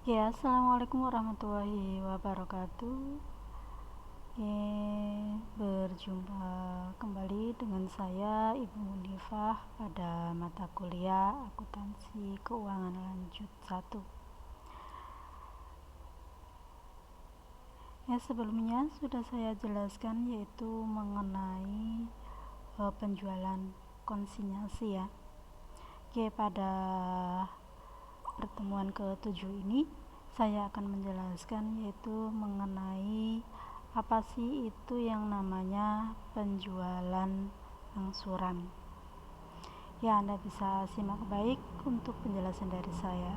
Ya, assalamualaikum warahmatullahi wabarakatuh. Berjumpa kembali dengan saya Ibu Munifah pada mata kuliah akuntansi keuangan lanjut 1. Ya, sebelumnya sudah saya jelaskan yaitu mengenai penjualan konsinyasi ya. Pada pertemuan ke-7 ini saya akan menjelaskan yaitu mengenai apa sih itu yang namanya penjualan angsuran. Ya, Anda bisa simak baik untuk penjelasan dari saya.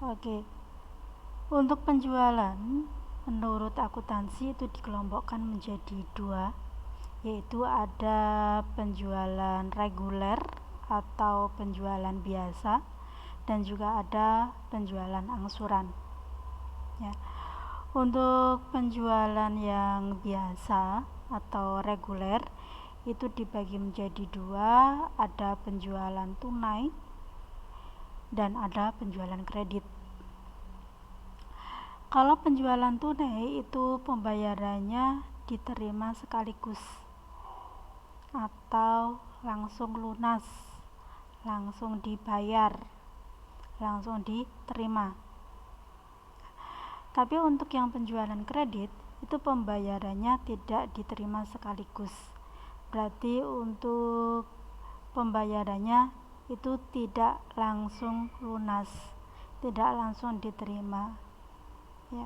Oke. Untuk penjualan menurut akuntansi itu dikelompokkan menjadi 2, yaitu ada penjualan reguler atau penjualan biasa dan juga ada penjualan angsuran ya. Untuk penjualan yang biasa atau reguler itu dibagi menjadi 2, ada penjualan tunai dan ada penjualan kredit. Kalau penjualan tunai itu pembayarannya diterima sekaligus atau langsung lunas, langsung dibayar, langsung diterima. Tapi untuk yang penjualan kredit itu pembayarannya tidak diterima sekaligus. Berarti untuk pembayarannya itu tidak langsung lunas, tidak langsung diterima ya.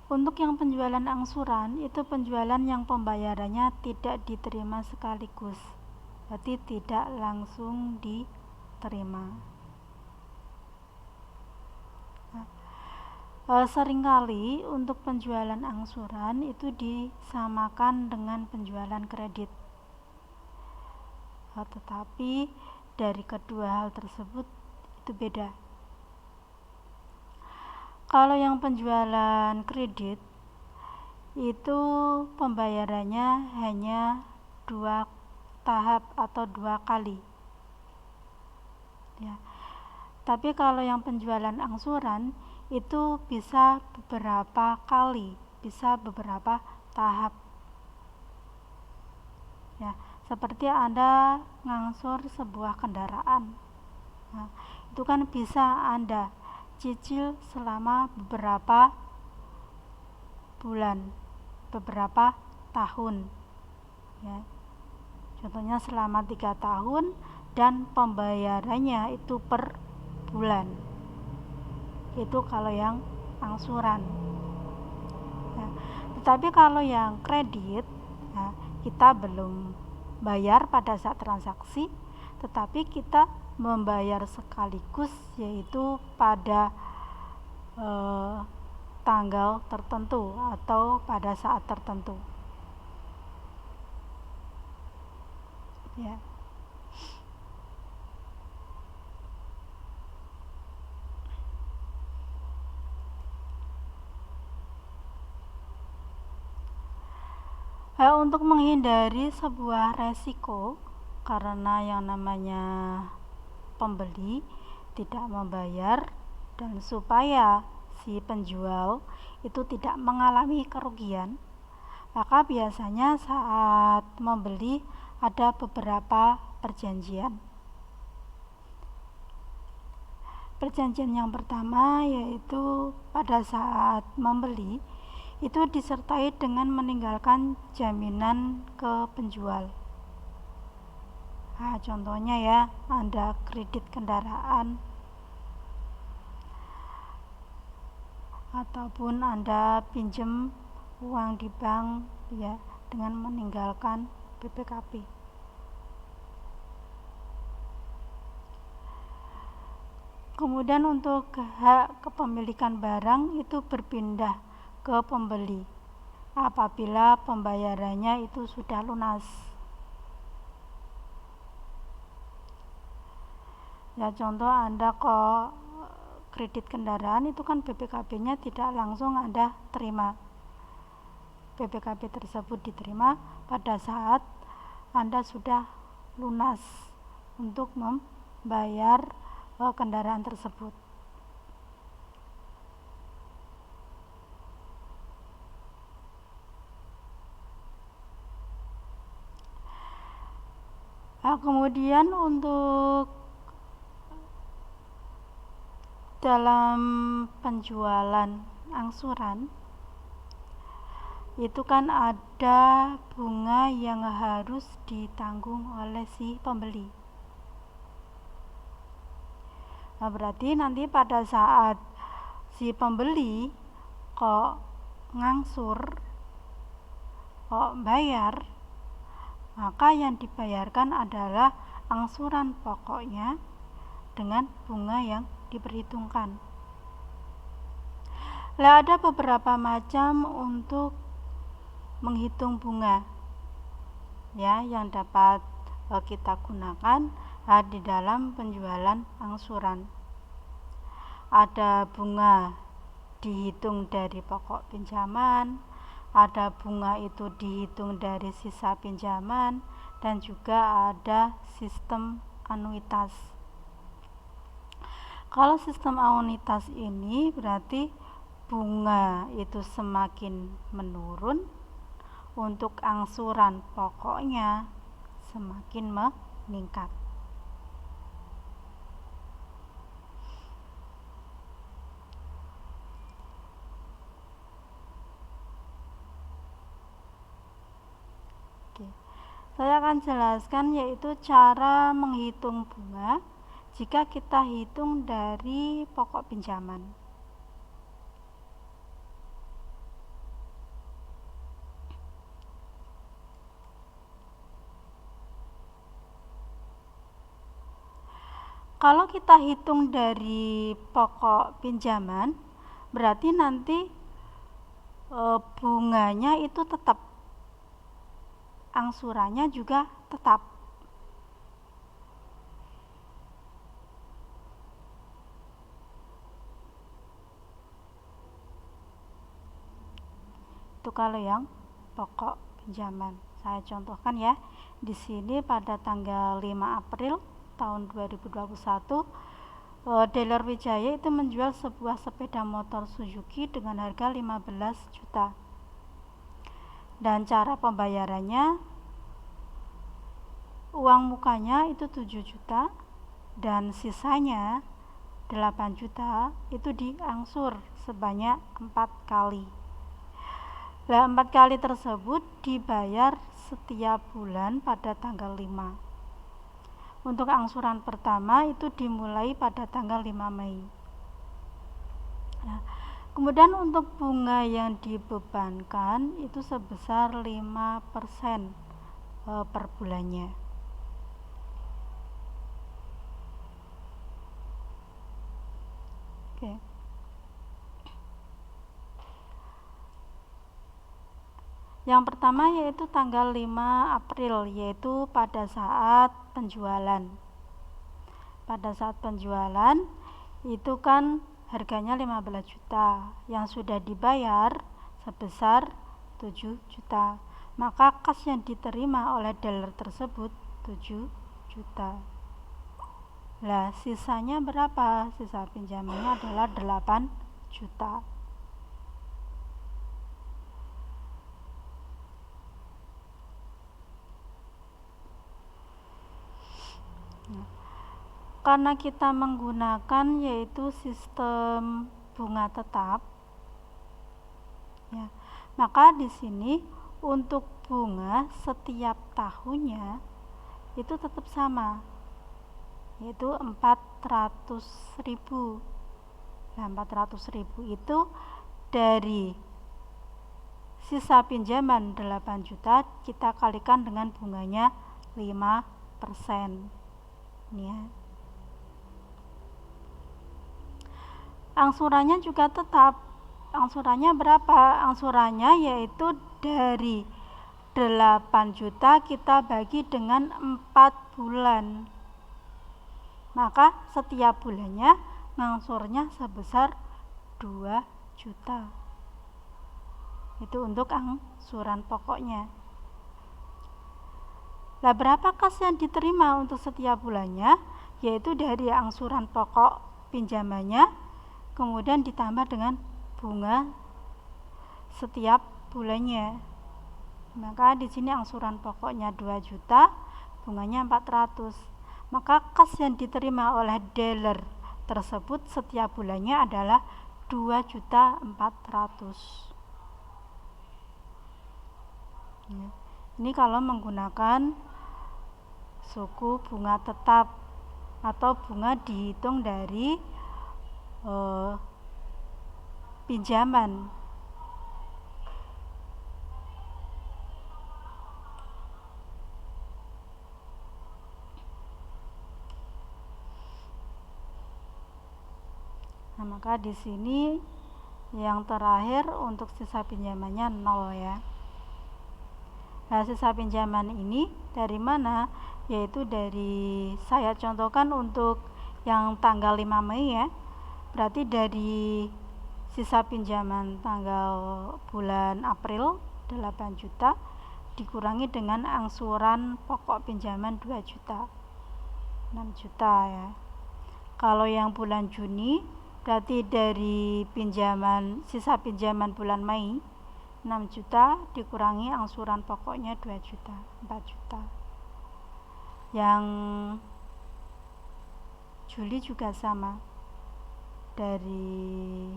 Untuk yang penjualan angsuran itu penjualan yang pembayarannya tidak diterima sekaligus, berarti tidak langsung diterima. Seringkali untuk penjualan angsuran itu disamakan dengan penjualan kredit, tetapi dari kedua hal tersebut itu beda. Kalau yang penjualan kredit itu pembayarannya hanya 2 tahap atau 2 kali ya. Tapi kalau yang penjualan angsuran itu bisa beberapa kali, bisa beberapa tahap ya. Seperti Anda ngangsur sebuah kendaraan, nah, itu kan bisa Anda cicil selama beberapa bulan, beberapa tahun ya. Contohnya selama 3 tahun dan pembayarannya itu per bulan. Itu kalau yang angsuran ya. Tetapi kalau yang kredit ya, kita belum bayar pada saat transaksi, tetapi kita membayar sekaligus, yaitu pada tanggal tertentu atau pada saat tertentu ya. Untuk menghindari sebuah resiko karena yang namanya pembeli tidak membayar dan supaya si penjual itu tidak mengalami kerugian, maka biasanya saat membeli ada beberapa perjanjian. Perjanjian yang pertama yaitu pada saat membeli itu disertai dengan meninggalkan jaminan ke penjual. Nah, contohnya ya, Anda kredit kendaraan ataupun Anda pinjam uang di bank ya dengan meninggalkan BPKB. Kemudian untuk hak kepemilikan barang itu berpindah ke pembeli apabila pembayarannya itu sudah lunas ya. Contoh Anda kok kredit kendaraan itu kan BPKB-nya tidak langsung Anda terima. BPKB tersebut diterima pada saat Anda sudah lunas untuk membayar kendaraan tersebut. Nah, kemudian untuk dalam penjualan angsuran itu kan ada bunga yang harus ditanggung oleh si pembeli. Nah, berarti nanti pada saat si pembeli kok ngangsur, kok bayar, maka yang dibayarkan adalah angsuran pokoknya dengan bunga yang diperhitungkan. Nah, ada beberapa macam untuk menghitung bunga ya yang dapat kita gunakan di dalam penjualan angsuran. Ada bunga dihitung dari pokok pinjaman, ada bunga itu dihitung dari sisa pinjaman, dan juga ada sistem anuitas. Kalau sistem anuitas ini berarti bunga itu semakin menurun, untuk angsuran pokoknya semakin meningkat. Oke. Saya akan jelaskan yaitu cara menghitung bunga jika kita hitung dari pokok pinjaman. Kalau kita hitung dari pokok pinjaman, berarti nanti bunganya itu tetap, angsurannya juga tetap. Itu kalau yang pokok pinjaman. Saya contohkan ya. Di sini pada tanggal 5 April tahun 2021, dealer Wijaya itu menjual sebuah sepeda motor Suzuki dengan harga 15 juta. Dan cara pembayarannya, uang mukanya itu 7 juta dan sisanya 8 juta itu diangsur sebanyak 4 kali. Nah, 4 kali tersebut dibayar setiap bulan pada tanggal 5. Untuk angsuran pertama itu dimulai pada tanggal 5 Mei. Nah, kemudian untuk bunga yang dibebankan itu sebesar 5% per bulannya. Oke. Yang pertama yaitu tanggal 5 April, yaitu pada saat penjualan. Pada saat penjualan itu kan harganya 15 juta, yang sudah dibayar sebesar 7 juta. Maka kas yang diterima oleh dealer tersebut 7 juta. Lah, sisanya berapa? Sisa pinjamannya adalah 8 juta. Karena kita menggunakan yaitu sistem bunga tetap, ya, maka di sini untuk bunga setiap tahunnya itu tetap sama, yaitu 400.000. Nah, 400.000 itu dari sisa pinjaman 8 juta kita kalikan dengan bunganya 5%. Ya. Angsurannya juga tetap. Angsurannya berapa? Angsurannya yaitu dari 8 juta kita bagi dengan 4 bulan. Maka setiap bulannya ngangsurnya sebesar 2 juta. Itu untuk angsuran pokoknya. Lah berapa kas yang diterima untuk setiap bulannya? Yaitu dari angsuran pokok pinjamannya, kemudian ditambah dengan bunga setiap bulannya. Maka di sini angsuran pokoknya 2 juta, bunganya 400. Maka kas yang diterima oleh dealer tersebut setiap bulannya adalah 2.400.000. Ya. Ini kalau menggunakan suku bunga tetap atau bunga dihitung dari pinjaman. Nah, maka di sini yang terakhir untuk sisa pinjamannya 0 ya. Nah, sisa pinjaman ini dari mana? Yaitu dari, saya contohkan untuk yang tanggal 5 Mei ya. Berarti dari sisa pinjaman tanggal bulan April 8 juta dikurangi dengan angsuran pokok pinjaman 2 juta. 6 juta ya. Kalau yang bulan Juni berarti dari sisa pinjaman bulan Mei 6 juta dikurangi angsuran pokoknya 2 juta, 4 juta. Yang Juli juga sama. Dari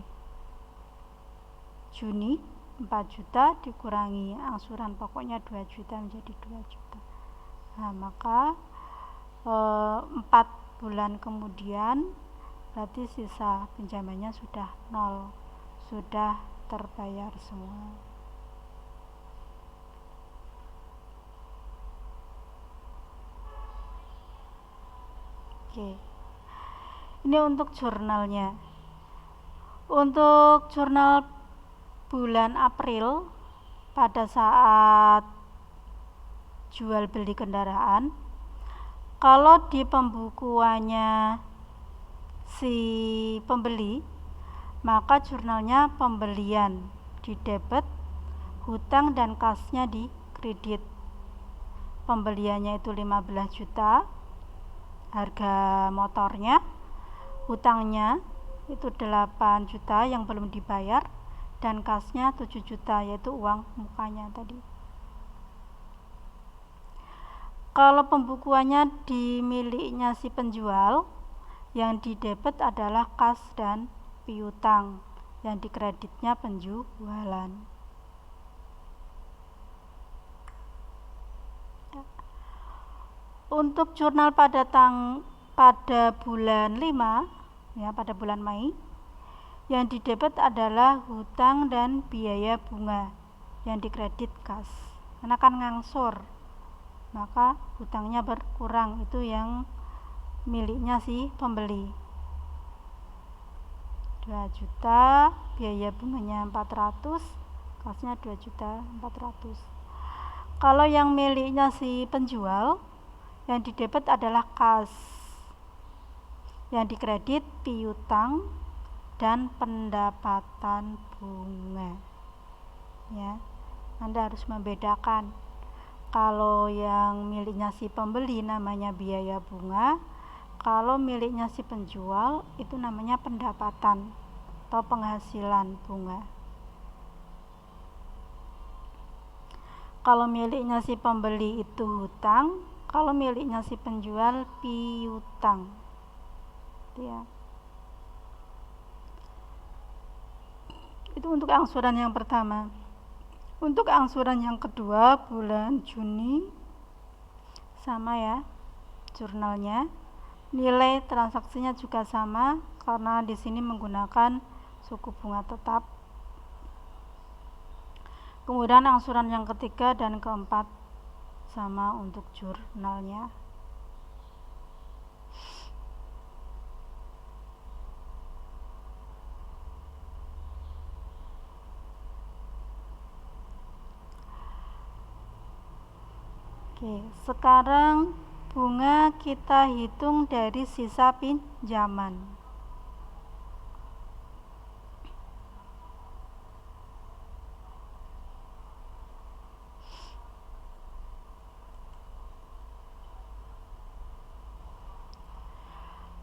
Juni 4 juta dikurangi angsuran pokoknya 2 juta menjadi 2 juta. Nah, maka 4 bulan kemudian berarti sisa pinjamannya sudah 0, sudah terbayar semua. Oke. Ini untuk jurnalnya. Untuk jurnal bulan April pada saat jual beli kendaraan, kalau di pembukuannya si pembeli, maka jurnalnya pembelian di debit, hutang dan kasnya di kredit. Pembeliannya itu 15 juta harga motornya, hutangnya itu 8 juta yang belum dibayar, dan kasnya 7 juta yaitu uang mukanya tadi. Kalau pembukuannya di miliknya si penjual, yang di debit adalah kas dan piutang, yang di kreditnya penjualan. Untuk jurnal pada bulan 5 ya, pada bulan Mei, yang di debit adalah hutang dan biaya bunga, yang di kredit kas. Karena kan ngangsur, maka hutangnya berkurang, itu yang miliknya si pembeli 2 juta, biaya bunganya 400, kasnya 2.400.000. Kalau yang miliknya si penjual, yang di debit adalah kas, yang di kredit piutang dan pendapatan bunga ya. Anda harus membedakan. Kalau yang miliknya si pembeli namanya biaya bunga, kalau miliknya si penjual itu namanya pendapatan atau penghasilan bunga. Kalau miliknya si pembeli itu hutang, kalau miliknya si penjual piutang. Ya. Itu untuk angsuran yang pertama. Untuk angsuran yang kedua bulan Juni sama ya jurnalnya. Nilai transaksinya juga sama karena di sini menggunakan suku bunga tetap. Kemudian angsuran yang ketiga dan keempat sama untuk jurnalnya. Oke, sekarang bunga kita hitung dari sisa pinjaman.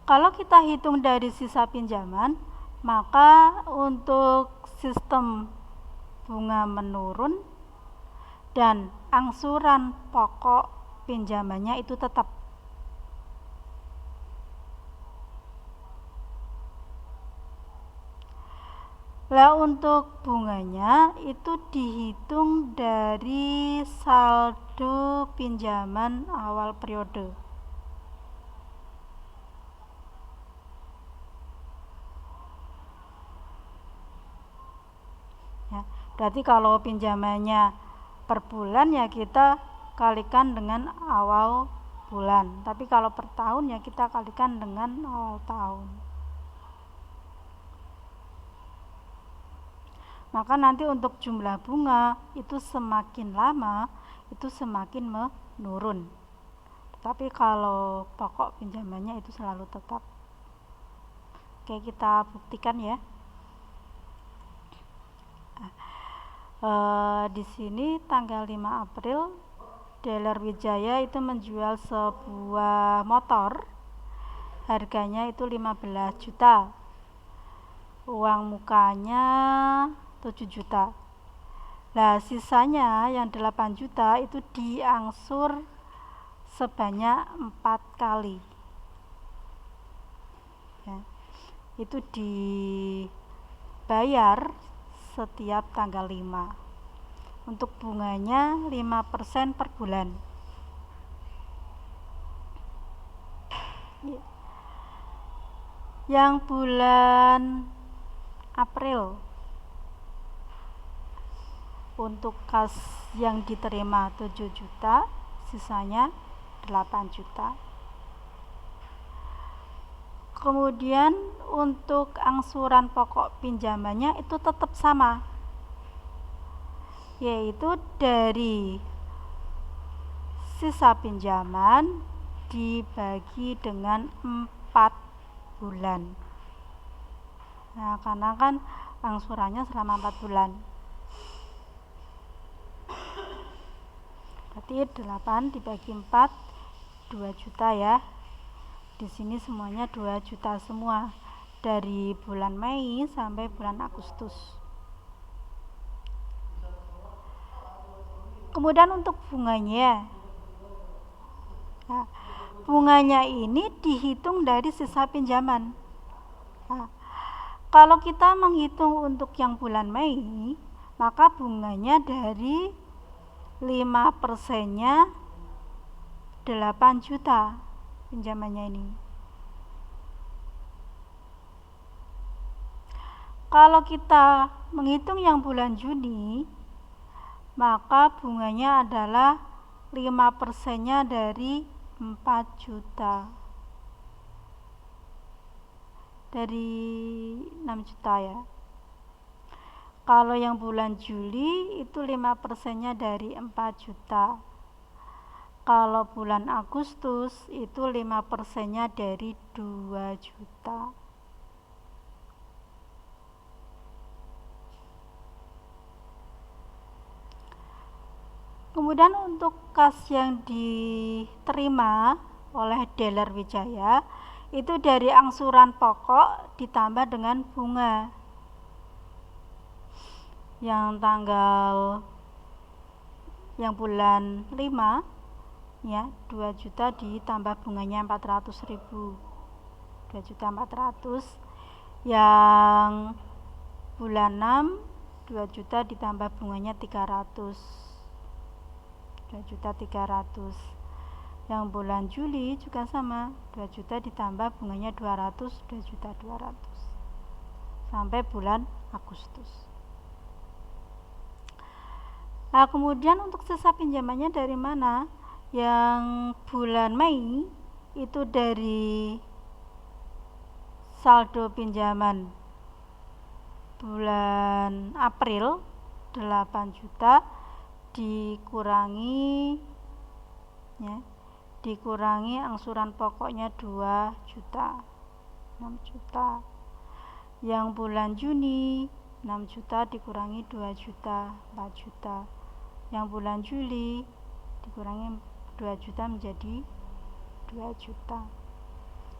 Kalau kita hitung dari sisa pinjaman, maka untuk sistem bunga menurun dan angsuran pokok pinjamannya itu tetap. Lah untuk bunganya itu dihitung dari saldo pinjaman awal periode. Ya, berarti kalau pinjamannya per bulan ya kita kalikan dengan awal bulan. Tapi kalau per tahun ya kita kalikan dengan awal tahun. Maka nanti untuk jumlah bunga itu semakin lama itu semakin menurun. Tapi kalau pokok pinjamannya itu selalu tetap. Oke, kita buktikan ya. Di sini tanggal 5 April Dealer Wijaya itu menjual sebuah motor, harganya itu 15 juta, uang mukanya 7 juta. Nah sisanya yang 8 juta itu diangsur sebanyak 4 kali ya. Itu dibayar setiap tanggal 5. Untuk bunganya 5% per bulan. Yang bulan April untuk kas yang diterima 7 juta, sisanya 8 juta. Kemudian untuk angsuran pokok pinjamannya itu tetap sama, yaitu dari sisa pinjaman dibagi dengan 4 bulan. Nah, karena kan angsurannya selama 4 bulan. Berarti 8 dibagi 4 2 juta ya. Di sini semuanya 2 juta semua dari bulan Mei sampai bulan Agustus. Kemudian untuk bunganya, nah, bunganya ini dihitung dari sisa pinjaman. Nah, kalau kita menghitung untuk yang bulan Mei, maka bunganya dari 5%-nya 8 juta pinjamannya ini. Kalau kita menghitung yang bulan Juni, maka bunganya adalah 5%-nya dari 4 juta. Dari 6 juta ya. Kalau yang bulan Juli itu 5%-nya dari 4 juta. Kalau bulan Agustus itu 5%-nya dari 2 juta. Kemudian untuk kas yang diterima oleh Dealer Wijaya itu dari angsuran pokok ditambah dengan bunga. Yang bulan 5 ya 2 juta ditambah bunganya 400.000, 2.400.000. Yang bulan 6 2 juta ditambah bunganya 300, 2.300.000. Yang bulan Juli juga sama, 2 juta ditambah bunganya 200, 2.200.000 sampai bulan Agustus. Nah, kemudian untuk sisa pinjamannya dari mana? Yang bulan Mei itu dari saldo pinjaman bulan April 8 juta dikurangi angsuran pokoknya 2 juta, 6 juta. Yang bulan Juni 6 juta dikurangi 2 juta, 4 juta. Yang bulan Juli dikurangi 2 juta menjadi 2 juta.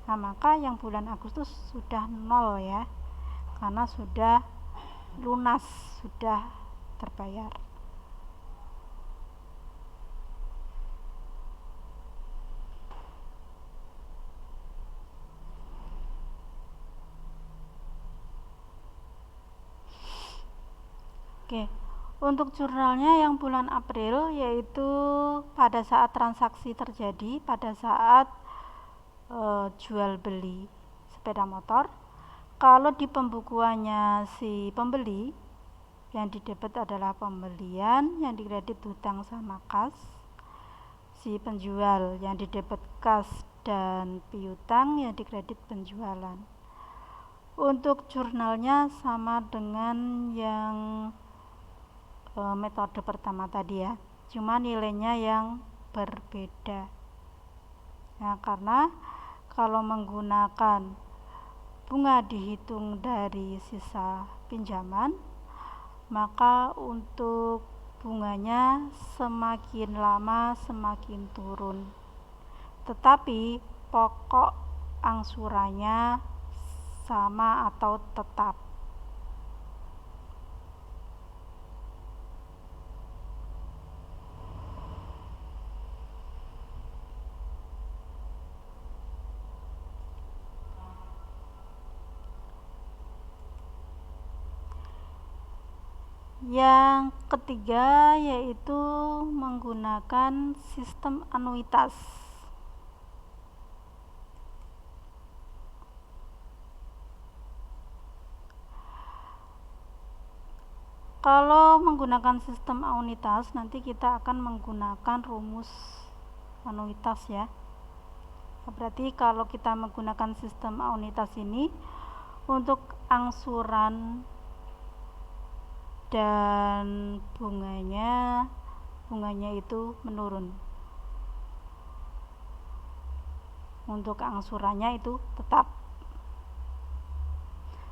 Nah, maka yang bulan Agustus sudah 0 ya, karena sudah lunas, sudah terbayar. Oke, untuk jurnalnya yang bulan April yaitu pada saat transaksi terjadi, pada saat jual beli sepeda motor. Kalau di pembukuannya si pembeli, yang didebet adalah pembelian, yang dikredit hutang sama kas. Si penjual yang didebet kas dan piutang, yang dikredit penjualan. Untuk jurnalnya sama dengan yang metode pertama tadi ya, cuma nilainya yang berbeda. Nah, karena kalau menggunakan bunga dihitung dari sisa pinjaman, maka untuk bunganya semakin lama semakin turun, tetapi pokok angsurannya sama atau tetap. Yang ketiga yaitu menggunakan sistem anuitas. Kalau menggunakan sistem anuitas, nanti kita akan menggunakan rumus anuitas ya. Berarti kalau kita menggunakan sistem anuitas ini, untuk angsuran dan bunganya itu menurun. Untuk angsurannya itu tetap,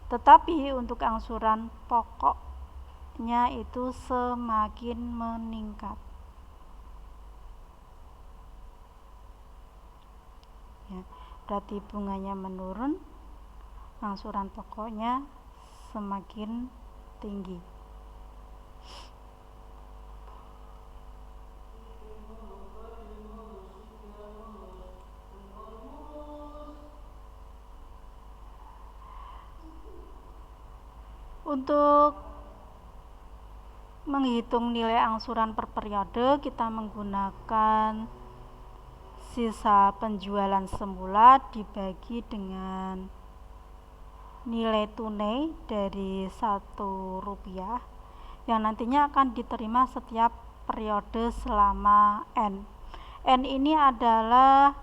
tetapi untuk angsuran pokoknya itu semakin meningkat ya. Berarti bunganya menurun, angsuran pokoknya semakin tinggi. Untuk menghitung nilai angsuran per periode, kita menggunakan sisa penjualan semula dibagi dengan nilai tunai dari Rp1 yang nantinya akan diterima setiap periode selama N. N ini adalah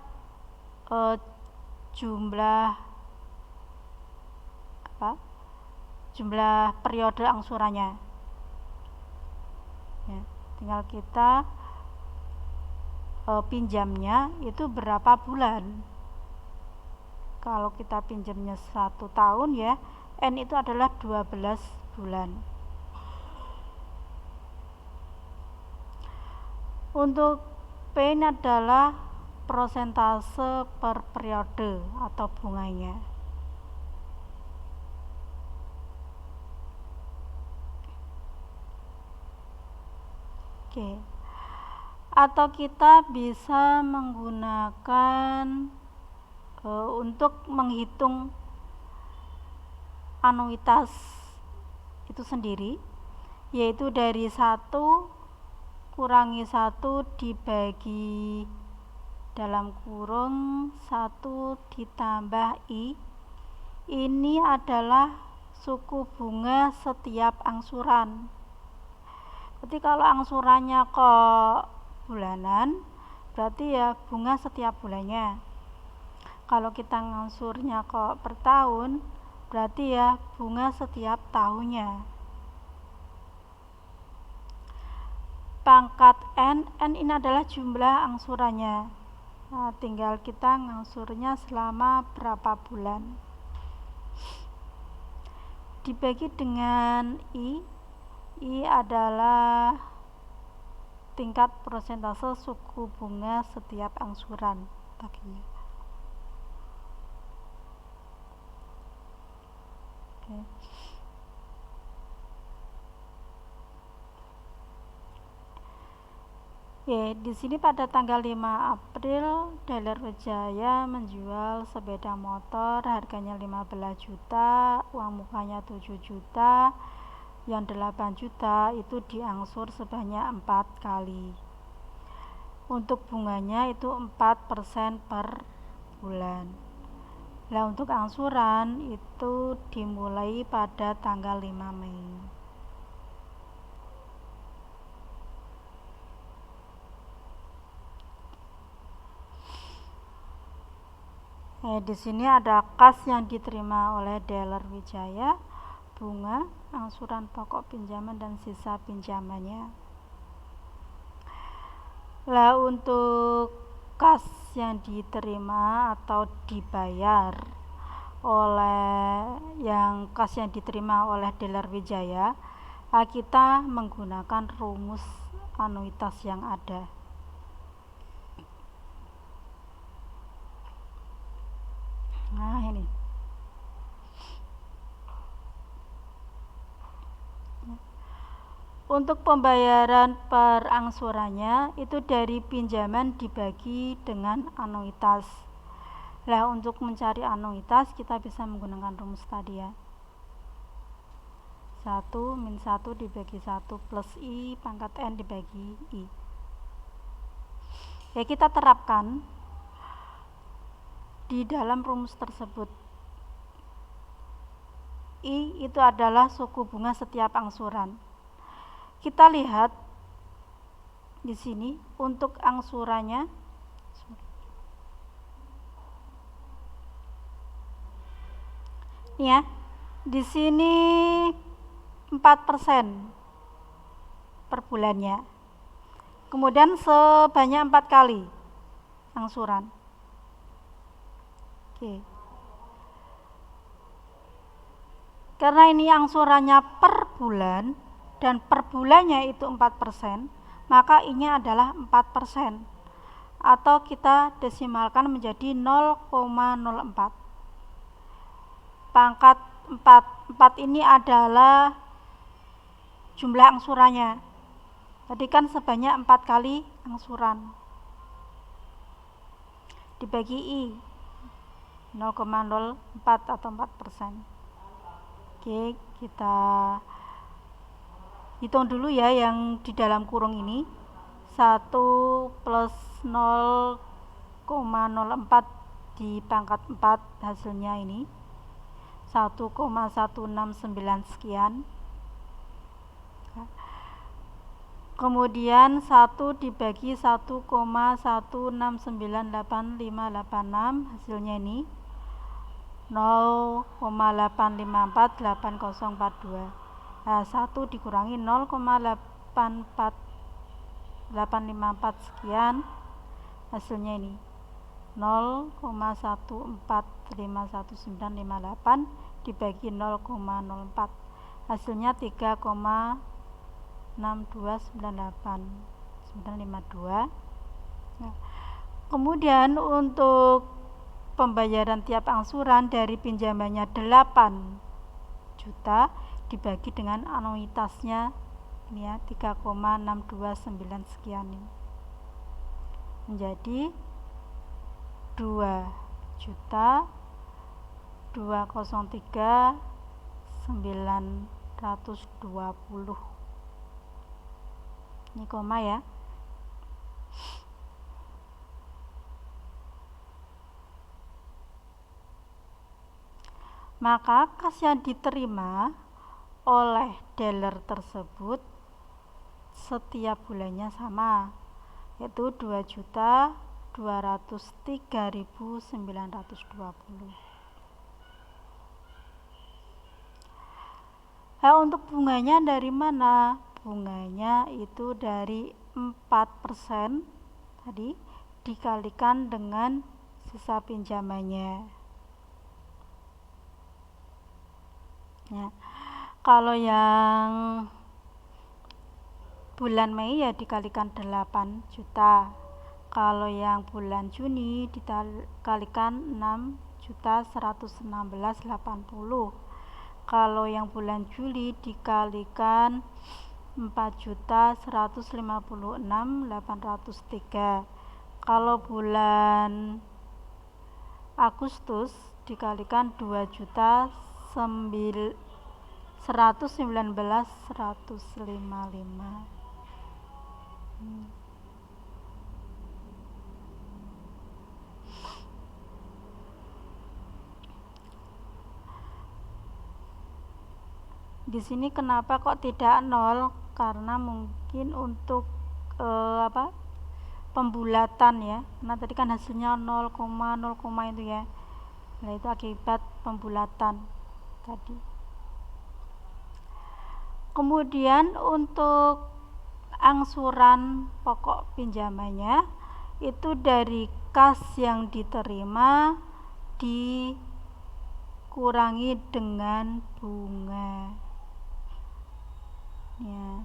jumlah periode angsurannya ya. Tinggal kita pinjamnya itu berapa bulan. Kalau kita pinjamnya 1 tahun ya, N itu adalah 12 bulan. Untuk P ini adalah persentase per periode atau bunganya. Oke. Atau kita bisa menggunakan untuk menghitung anuitas itu sendiri, yaitu dari 1 kurangi 1 dibagi dalam kurung 1 ditambah I. Ini adalah suku bunga setiap angsuran. Berarti kalau angsurannya kok bulanan, berarti ya bunga setiap bulannya. Kalau kita ngangsurnya kok per tahun, berarti ya bunga setiap tahunnya. Pangkat N ini adalah jumlah angsurannya. Nah, tinggal kita ngangsurnya selama berapa bulan. Dibagi dengan I adalah tingkat persentase suku bunga setiap angsuran. Di sini pada tanggal 5 April Dealer Wijaya menjual sepeda motor harganya 15 juta, uang mukanya 7 juta, yang 8 juta itu diangsur sebanyak 4 kali. Untuk bunganya itu 4% per bulan. Nah, untuk angsuran itu dimulai pada tanggal 5 Mei. Di sini ada kas yang diterima oleh Dealer Wijaya, bunga, angsuran pokok pinjaman dan sisa pinjamannya. Lah, untuk kas yang diterima atau dibayar oleh kas yang diterima oleh Dealer Wijaya, kita menggunakan rumus anuitas yang ada. Nah, ini. Untuk pembayaran per angsurannya itu dari pinjaman dibagi dengan anuitas. Nah, untuk mencari anuitas kita bisa menggunakan rumus tadi ya. 1 min 1 dibagi 1 plus I pangkat N dibagi I. Kita terapkan di dalam rumus tersebut. I itu adalah suku bunga setiap angsuran. Kita lihat di sini untuk angsurannya ya. Di sini 4% per bulannya. Kemudian sebanyak 4 kali angsuran. Karena ini angsurannya per bulan dan per bulannya itu 4%, maka ini adalah 4%, atau kita desimalkan menjadi 0,04. Pangkat 4 ini adalah jumlah angsurannya. Tadi kan sebanyak 4 kali angsuran dibagi I 0,04 atau 4%. Kita hitung dulu ya yang di dalam kurung ini. 1 plus 0,04 di pangkat 4 hasilnya ini 1,169 sekian. Kemudian 1 dibagi 1,1698586 hasilnya ini 0,854802. Nah, 1 dikurangi 0,854 sekian hasilnya ini 0,1451958 dibagi 0,04 hasilnya 3,6298952. Nah, kemudian untuk pembayaran tiap angsuran dari pinjamannya 8 juta dibagi dengan anuitasnya ini ya 3,629 sekian ini menjadi 2.203.920. Ini koma ya. Maka kas yang diterima oleh dealer tersebut setiap bulannya sama, yaitu 2.203.920. Nah, untuk bunganya dari mana? Bunganya itu dari 4% tadi dikalikan dengan sisa pinjamannya. Ya, kalau yang bulan Mei ya dikalikan 8 juta. Kalau yang bulan Juni dikalikan 6.116.80. Kalau yang bulan Juli dikalikan 4.156.803. Kalau bulan Agustus dikalikan 2.119.155. Di sini kenapa kok tidak 0? Karena mungkin untuk pembulatan ya. Nah tadi kan hasilnya 0, itu ya. Nah itu akibat pembulatan tadi. Kemudian untuk angsuran pokok pinjamannya itu dari kas yang diterima dikurangi dengan bunga. Ya,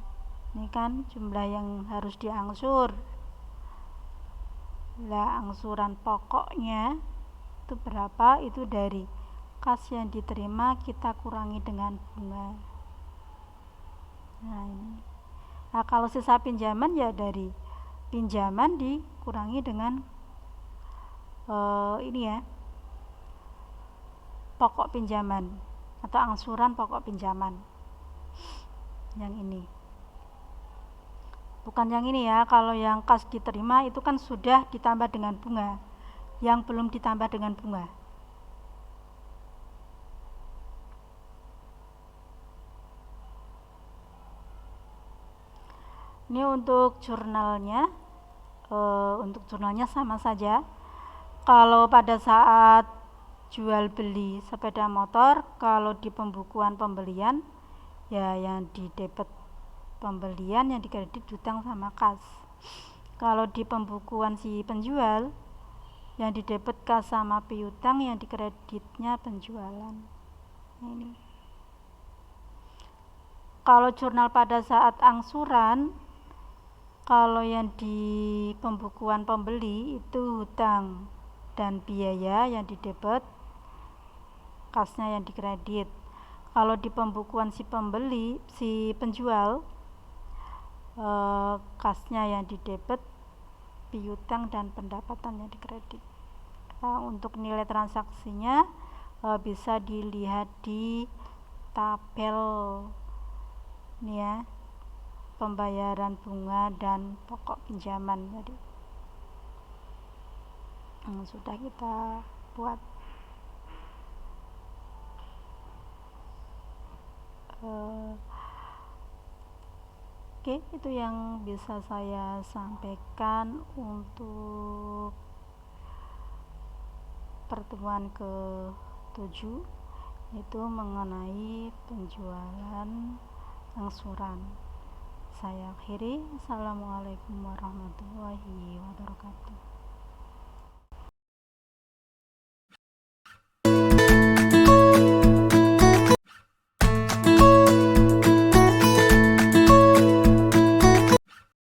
ini kan jumlah yang harus diangsur. Lah angsuran pokoknya itu berapa? Itu dari kas yang diterima kita kurangi dengan bunga. Nah ini. Nah kalau sisa pinjaman ya dari pinjaman dikurangi dengan ini ya, pokok pinjaman atau angsuran pokok pinjaman. Yang ini bukan yang ini ya. Kalau yang kas diterima itu kan sudah ditambah dengan bunga, yang belum ditambah dengan bunga. Ini untuk jurnalnya. Untuk jurnalnya sama saja. Kalau pada saat jual beli sepeda motor, kalau di pembukuan pembelian ya yang di debit pembelian, yang di kredit hutang sama kas. Kalau di pembukuan si penjual, yang di debit kas sama piutang, yang di kreditnya penjualan. Ini. Kalau jurnal pada saat angsuran, kalau yang di pembukuan pembeli itu hutang dan biaya yang di debit, kasnya yang di kredit. Kalau di pembukuan si penjual, kasnya yang di debit, piutang dan pendapatan yang di kredit. Nah, untuk nilai transaksinya bisa dilihat di tabel ini ya, pembayaran bunga dan pokok pinjaman tadi yang sudah kita buat. Oke, itu yang bisa saya sampaikan untuk pertemuan ke-7, yaitu mengenai penjualan angsuran. Saya akhiri. Assalamualaikum warahmatullahi wabarakatuh.